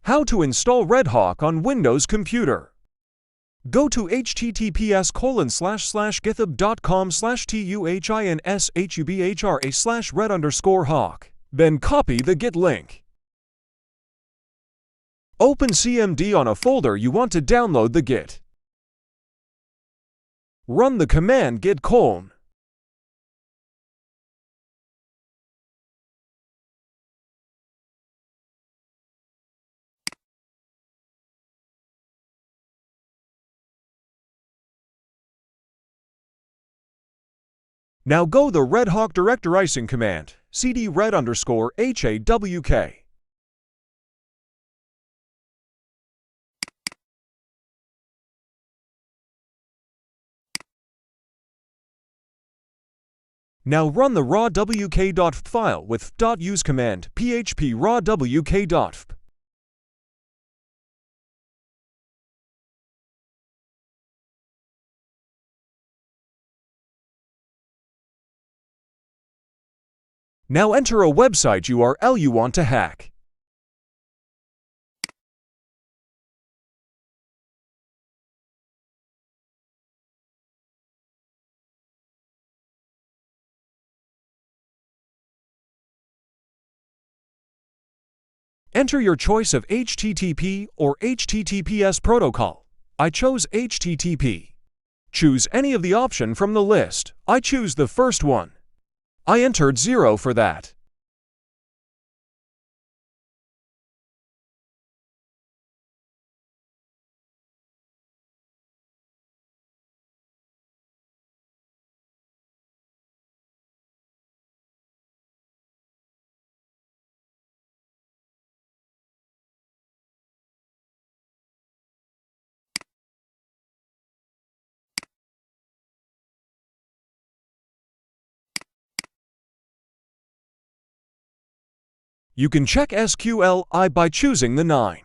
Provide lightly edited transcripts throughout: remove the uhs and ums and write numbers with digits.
How to install RedHawk on Windows computer. Go to https://github.com/tuhinshubhra/red_hawk. Then copy the Git link. Open CMD on a folder you want to download the Git. Run the command git --. Now go the RedHawk directorizing command, cd red_hawk. Now run the raw_wk.php file with .use command php raw_wk.php. Now enter a website URL you want to hack. Enter your choice of HTTP or HTTPS protocol. I chose HTTP. Choose any of the option from the list. I choose the first one. I entered 0 for that. You can check SQLI by choosing the 9.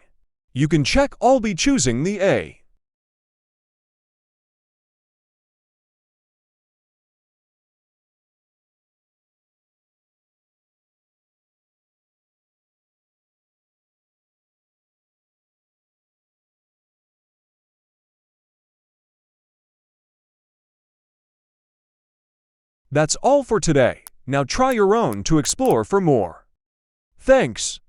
You can check all by choosing the A. That's all for today. Now try your own to explore for more. Thanks.